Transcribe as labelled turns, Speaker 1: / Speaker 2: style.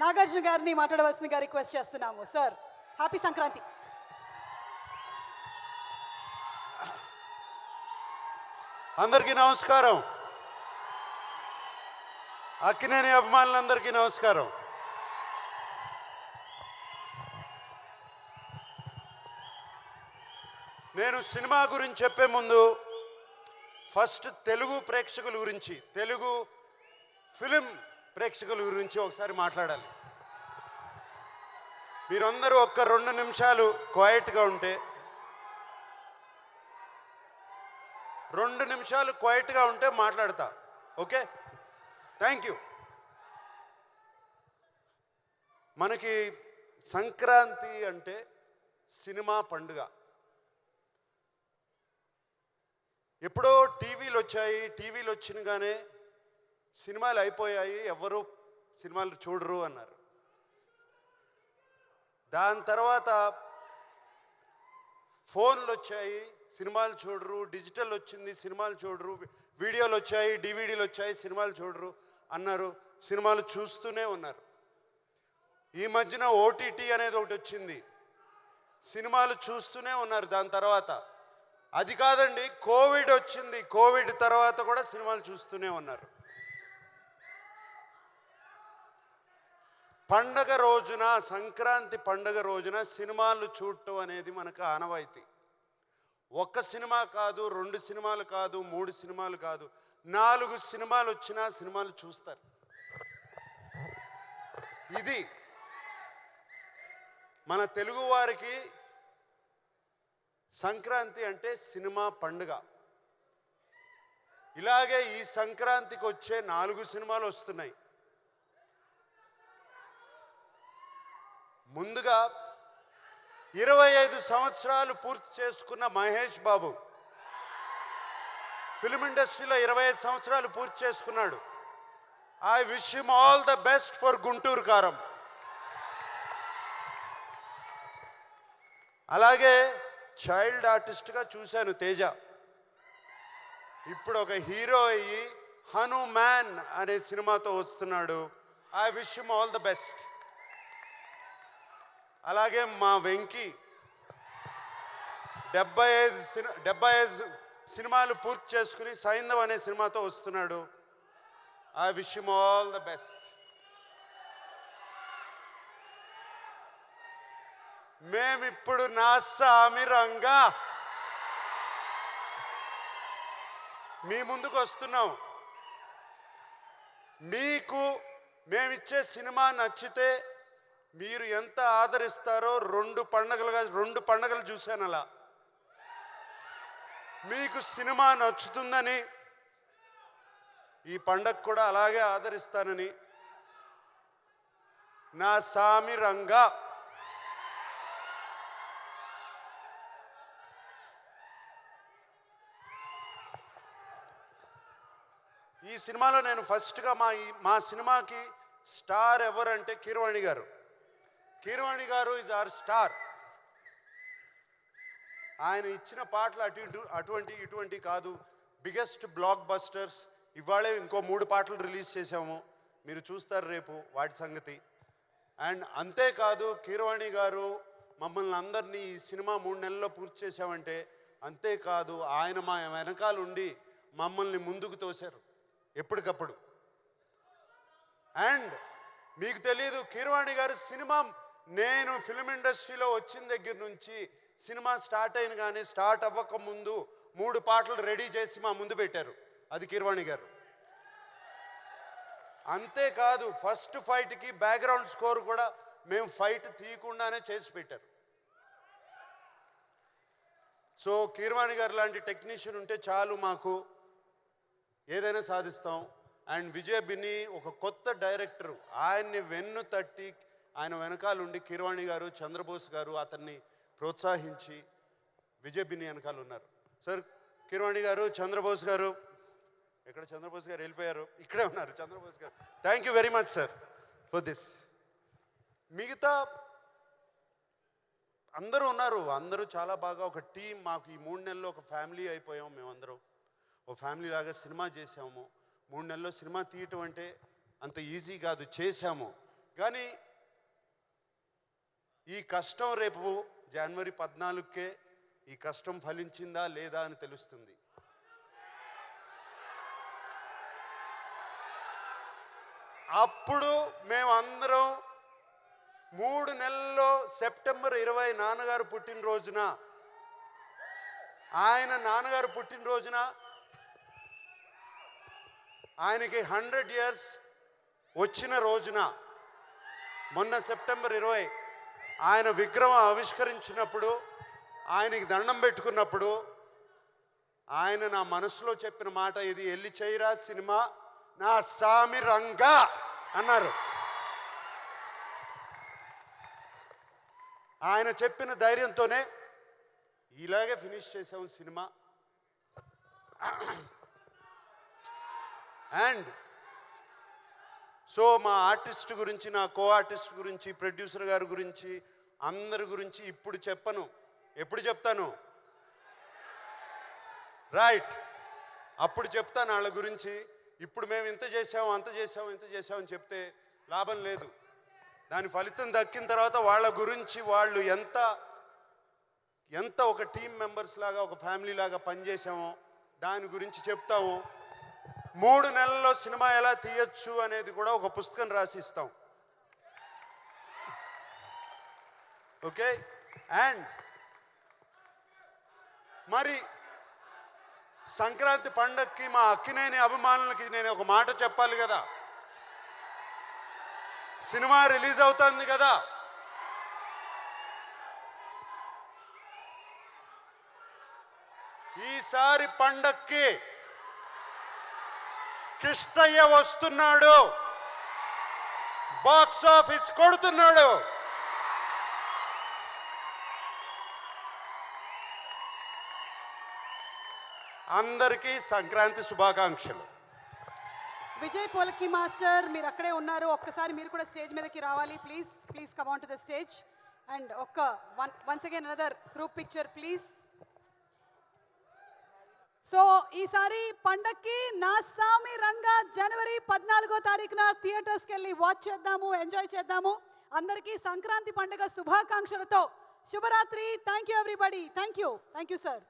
Speaker 1: నాగార్జున గారిని మాట్లాడవలసిందిగా రిక్వెస్ట్ చేస్తున్నాము. Sir, happy Sankranti.
Speaker 2: అందరికీ నమస్కారం. అక్కినేని అభిమానులందరికీ నమస్కారం. నేను సినిమా గురించి చెప్పే ముందు ఫస్ట్ తెలుగు ప్రేక్షకుల గురించి, తెలుగు ఫిలిం ప్రేక్షకుల గురించి ఒకసారి మాట్లాడాలి. మీరందరూ ఒక్క 2 నిమిషాలు క్వైట్గా ఉంటే, 2 నిమిషాలు క్వైట్గా ఉంటే మాట్లాడతా. Okay, thank you. మనకి సంక్రాంతి అంటే సినిమా పండుగ. ఎప్పుడో టీవీలు వచ్చాయి, టీవీలు వచ్చినగానే సినిమాలు అయిపోయాయి, ఎవరు సినిమాలు చూడరు అన్నారు. దాని తర్వాత ఫోన్లు వచ్చాయి, సినిమాలు చూడరు. డిజిటల్ వచ్చింది, సినిమాలు చూడరు. వీడియోలు వచ్చాయి, డివిడీలు వచ్చాయి, సినిమాలు చూడరు అన్నారు. సినిమాలు చూస్తూనే ఉన్నారు. ఈ మధ్యన ఓటీటీ అనేది ఒకటి వచ్చింది, సినిమాలు చూస్తూనే ఉన్నారు. దాని తర్వాత అది కాదండి, కోవిడ్ వచ్చింది, కోవిడ్ తర్వాత కూడా సినిమాలు చూస్తూనే ఉన్నారు. పండగ రోజున, సంక్రాంతి పండగ రోజున సినిమాలు చూడటం అనేది మనకు ఆనవాయితీ. ఒక్క సినిమా కాదు, 2 సినిమాలు కాదు, 3 సినిమాలు కాదు, 4 సినిమాలు వచ్చినా సినిమాలు చూస్తారు. ఇది మన తెలుగు వారికి సంక్రాంతి అంటే సినిమా పండుగ. ఇలాగే ఈ సంక్రాంతికి వచ్చే 4 సినిమాలు వస్తున్నాయి. ముందుగా 25 సంవత్సరాలు పూర్తి చేసుకున్న మహేష్ బాబు ఫిల్మ్ ఇండస్ట్రీలో 25 సంవత్సరాలు పూర్తి చేసుకున్నాడు. I wish him all the best for Guntur కారం. అలాగే చైల్డ్ ఆర్టిస్ట్గా చూశాను తేజ. ఇప్పుడు ఒక హీరో అయ్యి హనుమాన్ అనే సినిమాతో వస్తున్నాడు. I wish him all the best. అలాగే మా వెంకీ 75 సినిమాలు పూర్తి చేసుకుని సైంధవ్ అనే సినిమాతో వస్తున్నాడు. I wish him all the best. మేమిప్పుడు నా సామిరంగా మీ ముందుకు వస్తున్నాం. మీకు మేమిచ్చే సినిమా నచ్చితే మీరు ఎంత ఆదరిస్తారో 2 పండగలు చూశాను. అలా మీకు సినిమా నచ్చుతుందని ఈ పండగ కూడా అలాగే ఆదరిస్తానని నా సామిరంగా ఈ సినిమాలో నేను ఫస్ట్గా మా సినిమాకి స్టార్ ఎవరంటే కీరవాణి గారు. కీరవాణి గారు ఈజ్ అవర్ స్టార్. ఆయన ఇచ్చిన పాటలు ఇటువంటి కాదు, బిగ్గెస్ట్ బ్లాక్ బస్టర్స్. ఇవాళే ఇంకో 3 పాటలు రిలీజ్ చేశాము, మీరు చూస్తారు రేపు వాటి సంగతి. అండ్ అంతేకాదు, కీరవాణి గారు మమ్మల్ని అందరినీ ఈ సినిమా 3 నెలల్లో పూర్తి చేశామంటే అంతేకాదు, ఆయన మా వెనకాల ఉండి మమ్మల్ని ముందుకు తోశారు ఎప్పటికప్పుడు. అండ్ మీకు తెలియదు, కీరవాణి గారు సినిమా, నేను ఫిల్మ్ ఇండస్ట్రీలో వచ్చిన దగ్గర నుంచి సినిమా స్టార్ట్ అయిన కానీ స్టార్ట్ అవ్వక ముందు 3 పాటలు రెడీ చేసి మా ముందు పెట్టారు. అది కీరవాణి గారు. అంతేకాదు, ఫస్ట్ ఫైట్కి బ్యాక్గ్రౌండ్ స్కోర్ కూడా మేము ఫైట్ తీయకుండానే చేసి పెట్టారు. సో కీరవాణి గారు లాంటి టెక్నీషియన్ ఉంటే చాలు, మాకు ఏదైనా సాధిస్తాం. అండ్ విజయ్ బిన్ని ఒక కొత్త డైరెక్టరు, ఆయన్ని వెన్ను తట్టి ఆయన వెనకాలండి కీరవాణి గారు, చంద్రబోస్ గారు అతన్ని ప్రోత్సహించి విజయ్ బిన్ని వెనకాల ఉన్నారు. సార్, కీరవాణి గారు, చంద్రబోస్ గారు, ఎక్కడ చంద్రబోస్ గారు వెళ్ళిపోయారు, ఇక్కడే ఉన్నారు చంద్రబోస్ గారు. Thank you very much sir for this. మిగతా అందరూ ఉన్నారు, అందరూ చాలా బాగా ఒక టీం. మాకు ఈ 3 నెలల్లో ఒక ఫ్యామిలీ అయిపోయాము. మేమందరం ఒక ఫ్యామిలీ లాగా సినిమా చేసాము. 3 నెలల్లో సినిమా తీయటం అంటే అంత ఈజీ కాదు, చేశాము. కానీ ఈ కష్టం రేపు జనవరి 14కే ఈ కష్టం ఫలించిందా లేదా అని తెలుస్తుంది. అప్పుడు మేమందరం 3 నెలల్లో సెప్టెంబర్ 20 నాన్నగారు పుట్టినరోజున, ఆయన నాన్నగారు పుట్టినరోజున ఆయనకి 100 years వచ్చిన రోజున మొన్న సెప్టెంబర్ 20 ఆయన విగ్రహం ఆవిష్కరించినప్పుడు, ఆయనకి దండం పెట్టుకున్నప్పుడు ఆయన నా మనసులో చెప్పిన మాట ఇది, ఎల్లి చేయరా సినిమా నా సామి రంగా అన్నారు. ఆయన చెప్పిన ధైర్యంతోనే ఇలాగే ఫినిష్ చేసాము సినిమా. అండ్ సో మా ఆర్టిస్ట్ గురించి, నా కో ఆర్టిస్ట్ గురించి, ప్రొడ్యూసర్ గారి గురించి, అందరి గురించి ఇప్పుడు చెప్పను. ఎప్పుడు చెప్తాను? రైట్, అప్పుడు చెప్తాను వాళ్ళ గురించి. ఇప్పుడు మేము ఇంత చేసాము, అంత చేసాము, ఇంత చేసామని చెప్తే లాభం లేదు. దాని ఫలితం దక్కిన తర్వాత వాళ్ళ గురించి వాళ్ళు ఎంత ఒక టీం మెంబర్స్ లాగా, ఒక ఫ్యామిలీ లాగా పనిచేసామో దాని గురించి చెప్తాము. 3 నెలల్లో సినిమా ఎలా తీయచ్చు అనేది కూడా ఒక పుస్తకం రాసిస్తాం. ఓకే. అండ్ మరి సంక్రాంతి పండగకి మా అక్కినేని అభిమానులకి నేను ఒక మాట చెప్పాలి కదా. సినిమా రిలీజ్ అవుతుంది కదా. ఈసారి పండక్కి కిష్టయ్య వస్తున్నాడు, బాక్స్ ఆఫీస్ కొడుతున్నాడు. అందరికీ సంక్రాంతి శుభాకాంక్షలు.
Speaker 1: విజయ్ పోలకి మాస్టర్, మీరు అక్కడే ఉన్నారు, ఒక్కసారి మీరు కూడా స్టేజ్ మీదకి రావాలి please. Please come on to the stage and once again another group picture please. So ఈసారి పండక్కి నా సామి రంగా జనవరి 14వ తారీఖున థియేటర్స్కి వెళ్ళి వాచ్ చేద్దాము, ఎంజాయ్ చేద్దాము. అందరికీ సంక్రాంతి పండుగ శుభాకాంక్షలతో శుభరాత్రి. Thank you everybody. Thank you sir.